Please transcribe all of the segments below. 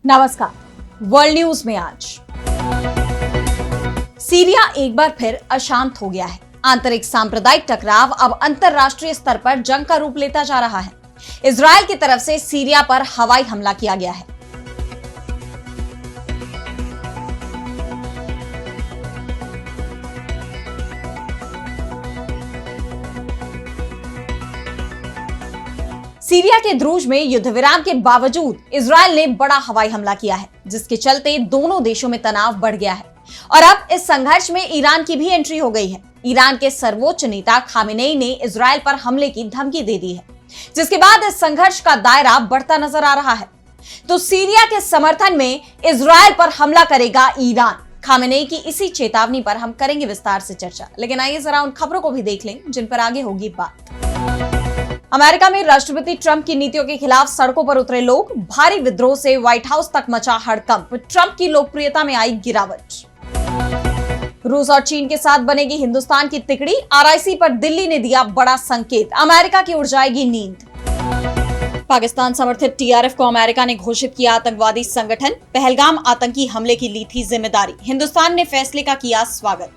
नमस्कार। World news में आज सीरिया एक बार फिर अशांत हो गया है। आंतरिक सांप्रदायिक टकराव अब अंतरराष्ट्रीय स्तर पर जंग का रूप लेता जा रहा है। इजरायल की तरफ से सीरिया पर हवाई हमला किया गया है। सीरिया के द्रूज में युद्ध विराम के बावजूद इजरायल ने बड़ा हवाई हमला किया है, जिसके चलते दोनों देशों में तनाव बढ़ गया है। और अब इस संघर्ष में ईरान की भी एंट्री हो गई है। ईरान के सर्वोच्च नेता खामेनेई ने इजरायल पर हमले की धमकी दे दी है, जिसके बाद इस संघर्ष का दायरा बढ़ता नजर आ रहा है। तो सीरिया के समर्थन में इजरायल पर हमला करेगा ईरान। खामेनेई की इसी चेतावनी पर हम करेंगे विस्तार से चर्चा, लेकिन आइए जरा उन खबरों को भी देख लें जिन पर आगे होगी बात। अमेरिका में राष्ट्रपति ट्रंप की नीतियों के खिलाफ सड़कों पर उतरे लोग, भारी विद्रोह से व्हाइट हाउस तक मचा हड़कंप, ट्रंप की लोकप्रियता में आई गिरावट। रूस और चीन के साथ बनेगी हिंदुस्तान की तिकड़ी, आरआईसी पर दिल्ली ने दिया बड़ा संकेत, अमेरिका की उड़ जाएगी नींद। पाकिस्तान समर्थित टीआरएफ को अमेरिका ने घोषित किया आतंकवादी संगठन, पहलगाम आतंकी हमले की ली थी जिम्मेदारी, हिंदुस्तान ने फैसले का किया स्वागत।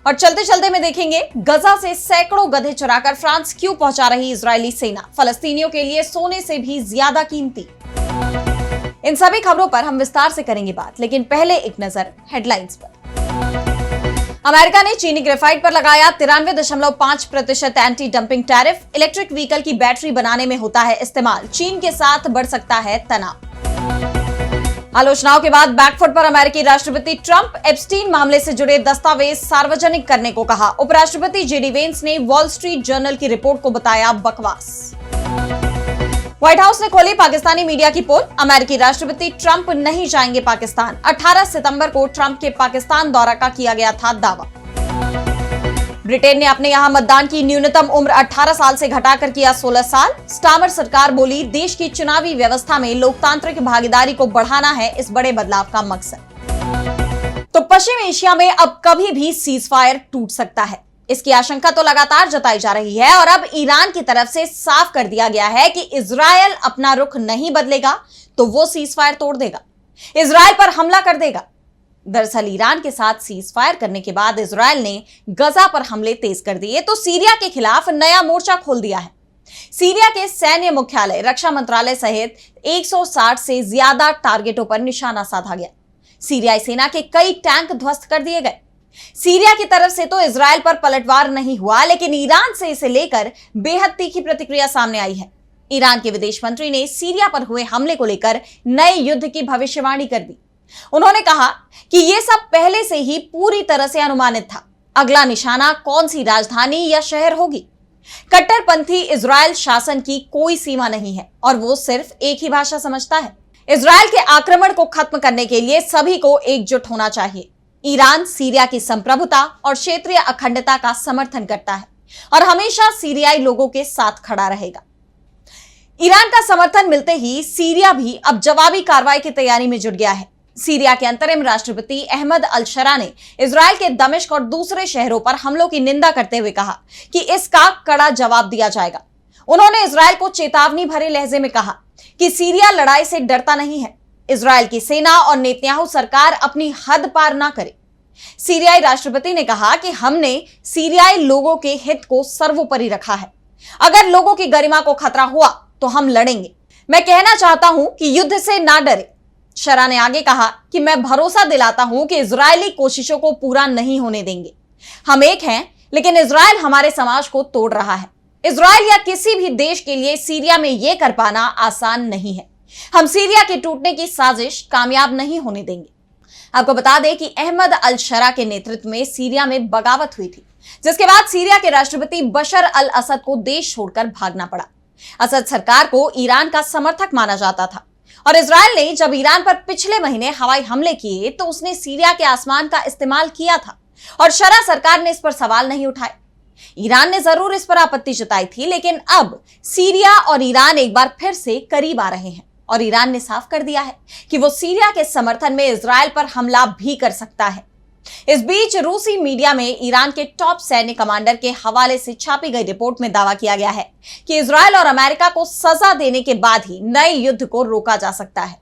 और चलते चलते में देखेंगे, गजा से सैकड़ों गधे चुराकर फ्रांस क्यों पहुंचा रही इजरायली सेना, फलस्तीनियों के लिए सोने से भी ज्यादा कीमती। इन सभी खबरों पर हम विस्तार से करेंगे बात, लेकिन पहले एक नजर हेडलाइंस पर। अमेरिका ने चीनी ग्रेफाइट पर लगाया 93.5% anti dumping tariff, electric vehicle की बैटरी बनाने में होता है इस्तेमाल, चीन के साथ बढ़ सकता है तनाव। आलोचनाओं के बाद बैकफुट पर अमेरिकी राष्ट्रपति ट्रंप, एप्स्टीन मामले से जुड़े दस्तावेज सार्वजनिक करने को कहा, उपराष्ट्रपति जेडी वेंस ने वॉल स्ट्रीट जर्नल की रिपोर्ट को बताया बकवास। व्हाइट हाउस ने खोली पाकिस्तानी मीडिया की पोल, अमेरिकी राष्ट्रपति ट्रंप नहीं जाएंगे पाकिस्तान, 18 सितंबर को ट्रंप के पाकिस्तान दौरा का किया गया था दावा। ब्रिटेन ने अपने यहां मतदान की न्यूनतम उम्र 18 साल से घटाकर किया 16 साल, स्टामर सरकार बोली देश की चुनावी व्यवस्था में लोकतांत्रिक भागीदारी को बढ़ाना है इस बड़े बदलाव का मकसद। तो पश्चिम एशिया में अब कभी भी सीज फायर टूट सकता है, इसकी आशंका तो लगातार जताई जा रही है। और अब ईरान की तरफ से साफ कर दिया गया है कि इजरायल अपना रुख नहीं बदलेगा तो वो सीज फायर तोड़ देगा, इजरायल पर हमला कर देगा। दरअसल ईरान के साथ सीज फायर करने के बाद इजरायल ने गजा पर हमले तेज कर दिए, तो सीरिया के खिलाफ नया मोर्चा खोल दिया है। सीरिया के सैन्य मुख्यालय, रक्षा मंत्रालय सहित 160 से ज्यादा टारगेटों पर निशाना साधा गया। सीरियाई सेना के कई टैंक ध्वस्त कर दिए गए। सीरिया की तरफ से तो इजरायल पर पलटवार नहीं हुआ, लेकिन ईरान से इसे लेकर बेहद तीखी प्रतिक्रिया सामने आई है। ईरान के विदेश मंत्री ने सीरिया पर हुए हमले को लेकर नए युद्ध की भविष्यवाणी कर दी। उन्होंने कहा कि यह सब पहले से ही पूरी तरह से अनुमानित था। अगला निशाना कौन सी राजधानी या शहर होगी। कट्टरपंथी इजरायल शासन की कोई सीमा नहीं है और वो सिर्फ एक ही भाषा समझता है। इजरायल के आक्रमण को खत्म करने के लिए सभी को एकजुट होना चाहिए। ईरान सीरिया की संप्रभुता और क्षेत्रीय अखंडता का समर्थन करता है और हमेशा सीरियाई लोगों के साथ खड़ा रहेगा। ईरान का समर्थन मिलते ही सीरिया भी अब जवाबी कार्रवाई की तैयारी में जुट गया है। सीरिया के अंतरिम राष्ट्रपति अहमद अल-शरा ने इजरायल के दमिश्क और दूसरे शहरों पर हमलों की निंदा करते हुए कहा कि इसका कड़ा जवाब दिया जाएगा। उन्होंने इजरायल को चेतावनी भरे लहजे में कहा कि सीरिया लड़ाई से डरता नहीं है, इजरायल की सेना और नेतन्याहू सरकार अपनी हद पार ना करे। सीरियाई राष्ट्रपति ने कहा कि हमने सीरियाई लोगों के हित को सर्वोपरि रखा है, अगर लोगों की गरिमा को खतरा हुआ तो हम लड़ेंगे। मैं कहना चाहता हूं कि युद्ध से ना डरे। शरा ने आगे कहा कि मैं भरोसा दिलाता हूं कि इजरायली कोशिशों को पूरा नहीं होने देंगे। हम एक हैं, लेकिन इजरायल हमारे समाज को तोड़ रहा है। इजरायल या किसी भी देश के लिए सीरिया में यह कर पाना आसान नहीं है। हम सीरिया के टूटने की साजिश कामयाब नहीं होने देंगे। आपको बता दें कि अहमद अल-शरा के नेतृत्व में सीरिया में बगावत हुई थी, जिसके बाद सीरिया के राष्ट्रपति बशर अल असद को देश छोड़कर भागना पड़ा। असद सरकार को ईरान का समर्थक माना जाता था और इजरायल ने जब ईरान पर पिछले महीने हवाई हमले किए तो उसने सीरिया के आसमान का इस्तेमाल किया था और शरा सरकार ने इस पर सवाल नहीं उठाए। ईरान ने जरूर इस पर आपत्ति जताई थी, लेकिन अब सीरिया और ईरान एक बार फिर से करीब आ रहे हैं और ईरान ने साफ कर दिया है कि वो सीरिया के समर्थन में इजरायल पर हमला भी कर सकता है। इस बीच रूसी मीडिया में ईरान के टॉप सैन्य कमांडर के हवाले से छापी गई रिपोर्ट में दावा किया गया है कि इजरायल और अमेरिका को सजा देने के बाद ही नए युद्ध को रोका जा सकता है।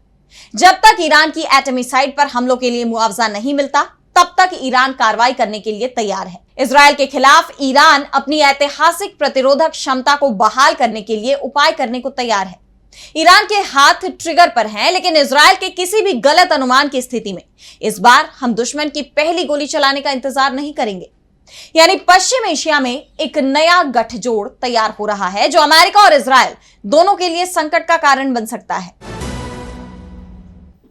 जब तक ईरान की एटमी साइट पर हमलों के लिए मुआवजा नहीं मिलता, तब तक ईरान कार्रवाई करने के लिए तैयार है। इजरायल के खिलाफ ईरान अपनी ऐतिहासिक प्रतिरोधक क्षमता को बहाल करने के लिए उपाय करने को तैयार है। ईरान के हाथ ट्रिगर पर हैं, लेकिन इजरायल के किसी भी गलत अनुमान की स्थिति में इस बार हम दुश्मन की पहली गोली चलाने का इंतजार नहीं करेंगे। यानी पश्चिम एशिया में एक नया गठजोड़ तैयार हो रहा है, जो अमेरिका और इजरायल दोनों के लिए संकट का कारण बन सकता है।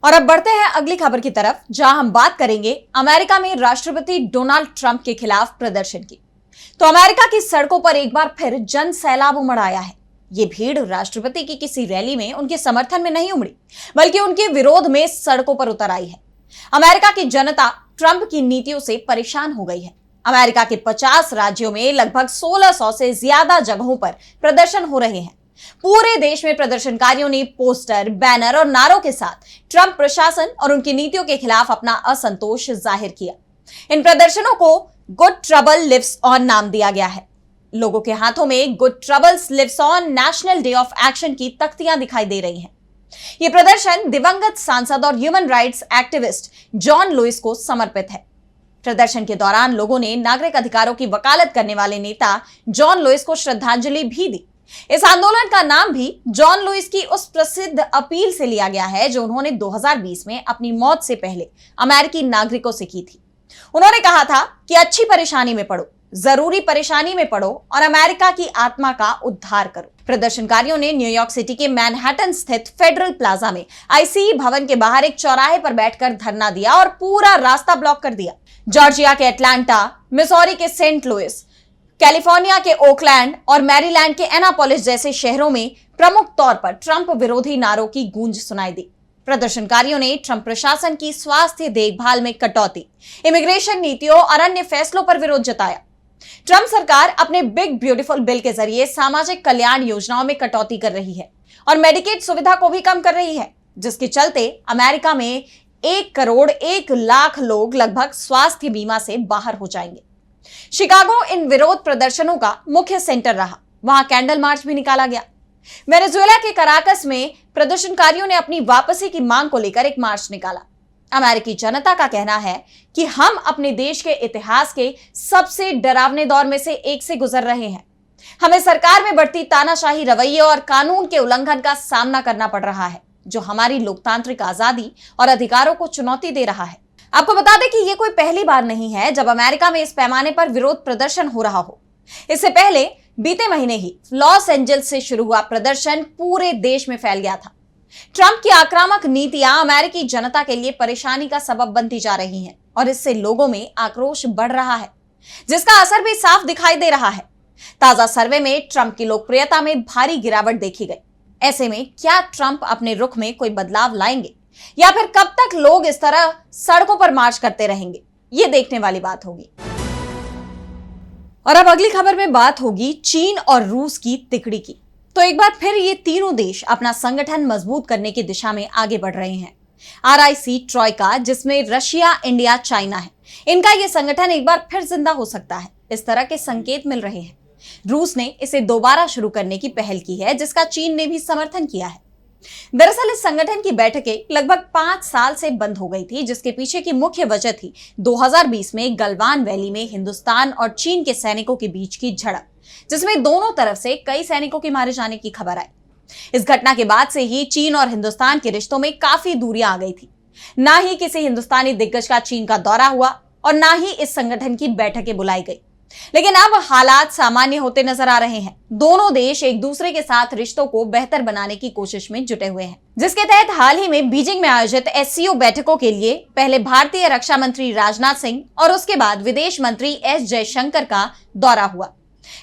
और अब बढ़ते हैं अगली खबर की तरफ, जहां हम बात करेंगे अमेरिका में राष्ट्रपति डोनाल्ड ट्रंप के खिलाफ प्रदर्शन की। तो अमेरिका की सड़कों पर एक बार फिर जन सैलाब उमड़ आया है। ये भीड़ राष्ट्रपति की किसी रैली में उनके समर्थन में नहीं उमड़ी, बल्कि उनके विरोध में सड़कों पर उतर आई है। अमेरिका की जनता ट्रंप की नीतियों से परेशान हो गई है। अमेरिका के 50 राज्यों में लगभग 1600 से ज्यादा जगहों पर प्रदर्शन हो रहे हैं। पूरे देश में प्रदर्शनकारियों ने पोस्टर, बैनर और नारों के साथ ट्रंप प्रशासन और उनकी नीतियों के खिलाफ अपना असंतोष जाहिर किया। इन प्रदर्शनों को गुड ट्रबल लिव्स ऑन नाम दिया गया है। लोगों के हाथों में good troubles lives on national day of action की तख्तियां दिखाई दे रही हैं। यह प्रदर्शन दिवंगत सांसद और human rights activist John Lewis को समर्पित है। प्रदर्शन के दौरान लोगों ने नागरिक अधिकारों की वकालत करने वाले नेता जॉन लुइस को श्रद्धांजलि भी दी। इस आंदोलन का नाम भी जॉन लुइस की उस प्रसिद्ध अपील से लिया गया है जो उन्होंने 2020 में अपनी मौत से पहले अमेरिकी नागरिकों से की थी। उन्होंने कहा था कि अच्छी परेशानी में पड़ो, जरूरी परेशानी में पड़ो और अमेरिका की आत्मा का उद्धार करो। प्रदर्शनकारियों ने न्यूयॉर्क सिटी के मैनहट्टन स्थित फेडरल प्लाजा में आईसीई भवन के बाहर एक चौराहे पर बैठकर धरना दिया और पूरा रास्ता ब्लॉक कर दिया। जॉर्जिया के एटलांटा, मिसौरी के सेंट लुइस, कैलिफोर्निया के ओकलैंड और मैरीलैंड के एनापोलिस जैसे शहरों में प्रमुख तौर पर ट्रंप विरोधी नारों की गूंज सुनाई दी। प्रदर्शनकारियों ने ट्रंप प्रशासन की स्वास्थ्य देखभाल में कटौती, इमिग्रेशन नीतियों और अन्य फैसलों पर विरोध जताया। ट्रंप सरकार अपने बिग ब्यूटीफुल बिल के जरिए सामाजिक कल्याण योजनाओं में कटौती कर रही है और मेडिकेड सुविधा को भी कम कर रही है, जिसके चलते अमेरिका में 1,01,00,000 लोग लगभग स्वास्थ्य बीमा से बाहर हो जाएंगे। शिकागो इन विरोध प्रदर्शनों का मुख्य सेंटर रहा। वहां कैंडल मार्च भी निकाला गया। वेनेजुएला के कराकस में प्रदर्शनकारियों ने अपनी वापसी की मांग को लेकर एक मार्च निकाला। अमेरिकी जनता का कहना है कि हम अपने देश के इतिहास के सबसे डरावने दौर में से एक से गुजर रहे हैं। हमें सरकार में बढ़ती तानाशाही रवैये और कानून के उल्लंघन का सामना करना पड़ रहा है, जो हमारी लोकतांत्रिक आजादी और अधिकारों को चुनौती दे रहा है। आपको बता दें कि यह कोई पहली बार नहीं है जब अमेरिका में इस पैमाने पर विरोध प्रदर्शन हो रहा हो। इससे पहले बीते महीने ही लॉस एंजल्स से शुरू हुआ प्रदर्शन पूरे देश में फैल गया था। ट्रंप की आक्रामक नीतियां अमेरिकी जनता के लिए परेशानी का सबब बनती जा रही हैं और इससे लोगों में आक्रोश बढ़ रहा है, जिसका असर भी साफ दिखाई दे रहा है। ताजा सर्वे में ट्रंप की लोकप्रियता में भारी गिरावट देखी गई। ऐसे में क्या ट्रंप अपने रुख में कोई बदलाव लाएंगे या फिर कब तक लोग इस तरह सड़कों पर मार्च करते रहेंगे, ये देखने वाली बात होगी। और अब अगली खबर में बात होगी चीन और रूस की तिकड़ी की। तो एक बार फिर ये तीनों देश अपना संगठन मजबूत करने की दिशा में आगे बढ़ रहे हैं। RIC ट्रॉयका, जिसमें रशिया, इंडिया, चाइना है, इनका ये संगठन एक बार फिर जिंदा हो सकता है, इस तरह के संकेत मिल रहे हैं। रूस ने इसे दोबारा शुरू करने की पहल की है, जिसका चीन ने भी समर्थन किया है। दरअसल इस संगठन की बैठकें लगभग 5 साल से बंद हो गई थी, जिसके पीछे की मुख्य वजह थी 2020 में गलवान वैली में हिंदुस्तान और चीन के सैनिकों के बीच की झड़प, जिसमें दोनों तरफ से कई सैनिकों के मारे जाने की खबर आई। इस घटना के बाद से ही चीन और हिंदुस्तान के रिश्तों में काफी दूरियां आ गई थी। ना ही किसी हिंदुस्तानी दिग्गज का चीन का दौरा हुआ और ना ही इस संगठन की बैठकें बुलाई गई। लेकिन अब हालात सामान्य होते नजर आ रहे हैं। दोनों देश एक दूसरे के साथ रिश्तों को बेहतर बनाने की कोशिश में जुटे हुए हैं, जिसके तहत हाल ही में बीजिंग में आयोजित SCO बैठकों के लिए पहले भारतीय रक्षा मंत्री राजनाथ सिंह और उसके बाद विदेश मंत्री S जयशंकर का दौरा हुआ।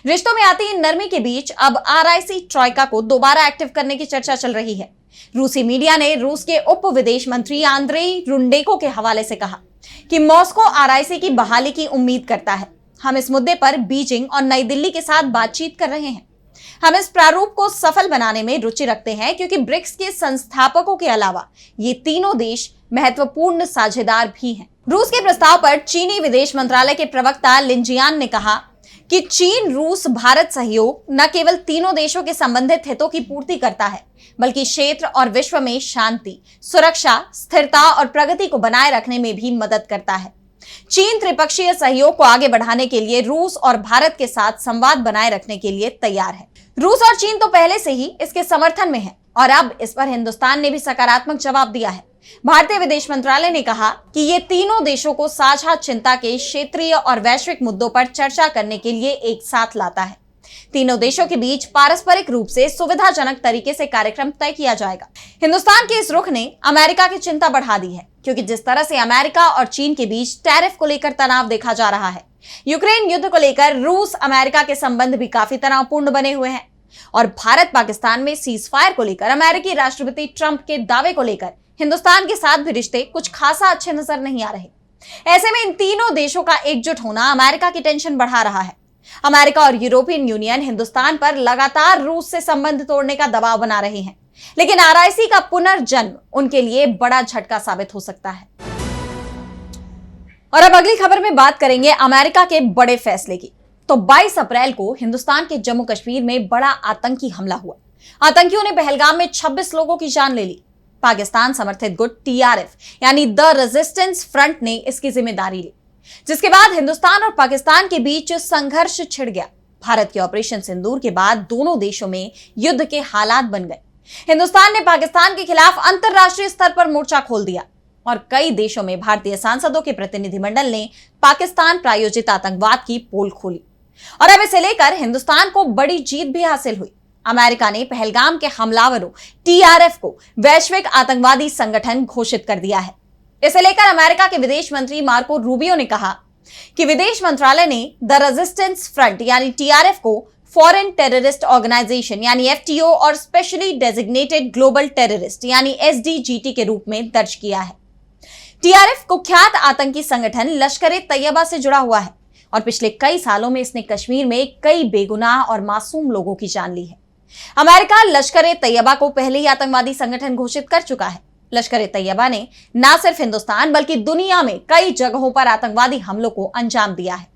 रिश्तों में आती नरमी के बीच अब RIC ट्रॉयका को दोबारा एक्टिव करने की चर्चा चल रही है। रूसी मीडिया ने रूस के उप विदेश मंत्री आंद्रेई रुंडेको के हवाले से कहा कि मॉस्को RIC की बहाली की उम्मीद करता है। हम इस मुद्दे पर बीजिंग और नई दिल्ली के साथ बातचीत कर रहे हैं। हम इस प्रारूप को सफल बनाने में रुचि रखते हैं, क्योंकि ब्रिक्स के संस्थापकों के अलावा ये तीनों देश महत्वपूर्ण साझेदार भी हैं। रूस के प्रस्ताव पर चीनी विदेश मंत्रालय के प्रवक्ता लिन जियान ने कहा कि चीन रूस भारत सहयोग न केवल तीनों देशों के संबंधित हितों की पूर्ति करता है, बल्कि क्षेत्र और विश्व में शांति, सुरक्षा, स्थिरता और प्रगति को बनाए रखने में भी मदद करता है। चीन त्रिपक्षीय सहयोग को आगे बढ़ाने के लिए रूस और भारत के साथ संवाद बनाए रखने के लिए तैयार है। रूस और चीन तो पहले से ही इसके समर्थन में है और अब इस पर हिंदुस्तान ने भी सकारात्मक जवाब दिया है। भारतीय विदेश मंत्रालय ने कहा कि ये तीनों देशों को साझा चिंता के क्षेत्रीय और वैश्विक मुद्दों पर चर्चा करने के लिए एक साथ लाता है। तीनों देशों के बीच पारस्परिक रूप से सुविधाजनक तरीके से कार्यक्रम तय किया जाएगा। हिंदुस्तान के इस रुख ने अमेरिका की चिंता बढ़ा दी है, क्योंकि जिस तरह से अमेरिका और चीन के बीच टैरिफ को लेकर तनाव देखा जा रहा है, यूक्रेन युद्ध को लेकर रूस अमेरिका के संबंध भी काफी तनावपूर्ण बने हुए हैं और भारत पाकिस्तान में सीज फायर को लेकर अमेरिकी राष्ट्रपति ट्रंप के दावे को लेकर हिंदुस्तान के साथ भी रिश्ते कुछ खासा अच्छे नजर नहीं आ रहे। ऐसे में इन तीनों देशों का एकजुट होना अमेरिका की टेंशन बढ़ा रहा है। अमेरिका और यूरोपियन यूनियन हिंदुस्तान पर लगातार रूस से संबंध तोड़ने का दबाव बना रहे हैं, लेकिन आरआईसी का पुनर्जन्म उनके लिए बड़ा झटका साबित हो सकता है। और अब अगली खबर में बात करेंगे अमेरिका के बड़े फैसले की। तो 22 अप्रैल को हिंदुस्तान के जम्मू कश्मीर में बड़ा आतंकी हमला हुआ। आतंकियों ने पहलगाम में 26 लोगों की जान ले ली। पाकिस्तान समर्थित गुट टीआरएफ यानी द रेजिस्टेंस फ्रंट ने इसकी जिम्मेदारी ली, जिसके बाद हिंदुस्तान और पाकिस्तान के बीच संघर्ष छिड़ गया। भारत के ऑपरेशन सिंदूर के बाद दोनों देशों में युद्ध के हालात बन गए। हिंदुस्तान ने पाकिस्तान के खिलाफ अंतरराष्ट्रीय स्तर पर मोर्चा खोल दिया और कई देशों में भारतीय सांसदों के प्रतिनिधिमंडल ने पाकिस्तान प्रायोजित आतंकवाद की पोल खोली और अब इसे लेकर हिंदुस्तान को बड़ी जीत भी हासिल हुई। अमेरिका ने पहलगाम के हमलावरों टीआरएफ को वैश्विक आतंकवादी संगठन घोषित कर दिया है। इसे लेकर अमेरिका के विदेश मंत्री मार्को रूबियो ने कहा कि विदेश मंत्रालय ने द रेजिस्टेंस फ्रंट यानी टीआरएफ को फॉरेन टेररिस्ट ऑर्गेनाइजेशन यानी एफटीओ और स्पेशली डेजिग्नेटेड ग्लोबल टेररिस्ट यानी एसडीजीटी के रूप में दर्ज किया है। टीआरएफ कुख्यात आतंकी संगठन लश्कर-ए-तैयबा से जुड़ा हुआ है और पिछले कई सालों में इसने कश्मीर में कई बेगुनाह और मासूम लोगों की जान ली है। अमेरिका लश्कर-ए-तैयबा को पहले ही आतंकवादी संगठन घोषित कर चुका है। लश्कर-ए-तैयबा ने न सिर्फ हिंदुस्तान बल्कि दुनिया में कई जगहों पर आतंकवादी हमलों को अंजाम दिया है।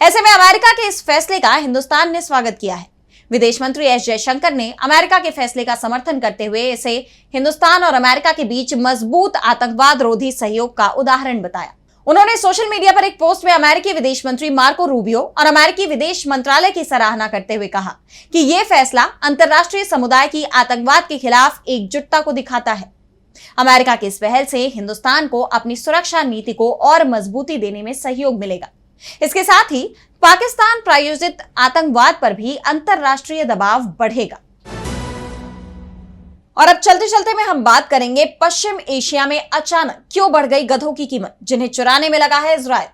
ऐसे में अमेरिका के इस फैसले का हिंदुस्तान ने स्वागत किया है। विदेश मंत्री एस जयशंकर ने अमेरिका के फैसले का समर्थन करते हुए इसे हिंदुस्तान और अमेरिका के बीच मजबूत आतंकवाद रोधी सहयोग का उदाहरण बताया। उन्होंने सोशल मीडिया पर एक पोस्ट में अमेरिकी विदेश मंत्री मार्को रूबियो और अमेरिकी विदेश मंत्रालय की सराहना करते हुए कहा कि यह फैसला अंतर्राष्ट्रीय समुदाय की आतंकवाद के खिलाफ एकजुटता को दिखाता है। अमेरिका की इस पहल से हिंदुस्तान को अपनी सुरक्षा नीति को और मजबूती देने में सहयोग मिलेगा। इसके साथ ही पाकिस्तान प्रायोजित आतंकवाद पर भी अंतर्राष्ट्रीय दबाव बढ़ेगा। और अब चलते चलते में हम बात करेंगे पश्चिम एशिया में अचानक क्यों बढ़ गई गधों की कीमत, जिन्हें चुराने में लगा है इजराइल।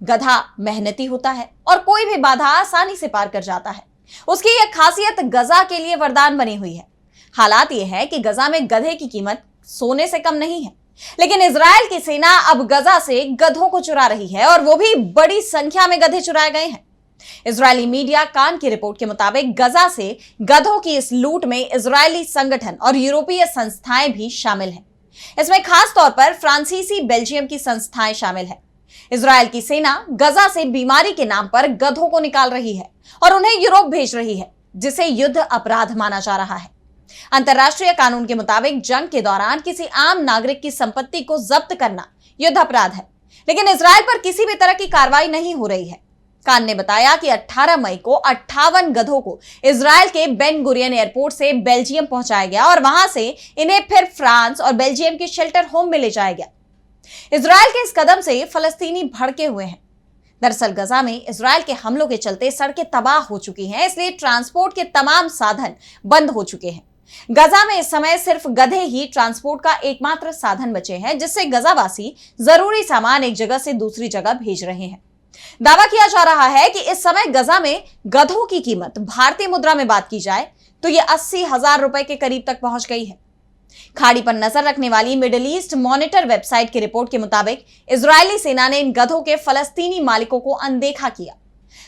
गधा मेहनती होता है और कोई भी बाधा आसानी से पार कर जाता है। उसकी यह खासियत गजा के लिए वरदान बनी हुई है। हालात यह है कि गजा में गधे की कीमत सोने से कम नहीं है, लेकिन इजराइल की सेना अब गजा से गधों को चुरा रही है और वो भी बड़ी संख्या में गधे चुराए गए हैं। इजरायली मीडिया कान की रिपोर्ट के मुताबिक गजा से गधों की इस लूट में इजरायली संगठन और यूरोपीय संस्थाएं भी शामिल हैं। इसमें खास तौर पर फ्रांसीसी बेल्जियम की संस्थाएं शामिल हैं। इजरायल की सेना गजा से बीमारी के नाम पर गधों को निकाल रही है और उन्हें यूरोप भेज रही है, जिसे युद्ध अपराध माना जा रहा है। अंतर्राष्ट्रीय कानून के मुताबिक जंग के दौरान किसी आम नागरिक की संपत्ति को जब्त करना युद्ध अपराध है, लेकिन इजरायल पर किसी भी तरह की कार्रवाई नहीं हो रही है। कान ने बताया कि 18 मई को 58 गधों को इजरायल के बेन गुरियन एयरपोर्ट से बेल्जियम पहुंचाया गया और वहां से इन्हें फिर फ्रांस और बेल्जियम के शेल्टर होम में ले जाया गया। इजरायल के इस कदम से फलस्तीनी भड़के हुए हैं। दरअसल गजा में इजरायल के हमलों के चलते सड़कें तबाह हो चुकी हैं, इसलिए ट्रांसपोर्ट के तमाम साधन बंद हो चुके हैं। गजा में इस समय सिर्फ गधे ही ट्रांसपोर्ट का एकमात्र साधन बचे हैं, जिससे गजावासी जरूरी सामान एक जगह से दूसरी जगह भेज रहे हैं। दावा किया जा रहा है कि इस समय गजा में गधों की कीमत भारतीय मुद्रा में बात की जाए तो यह 80,000 रुपए के करीब तक पहुंच गई है। खाड़ी पर नजर रखने वाली मिडिल ईस्ट मॉनिटर वेबसाइट की रिपोर्ट के मुताबिक इजरायली सेना ने इन गधों के फलस्तीनी मालिकों को अनदेखा किया।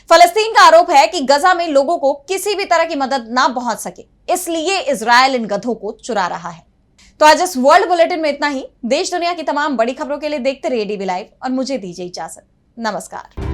फलस्तीन का आरोप है कि गजा में लोगों को किसी भी तरह की मदद ना पहुंच सके, इसलिए इजरायल इन गधों को चुरा रहा है। तो आज इस वर्ल्ड बुलेटिन में इतना ही। देश दुनिया की तमाम बड़ी खबरों के लिए देखते रहिए डीवी लाइव और मुझे दीजिए इजाजत। नमस्कार।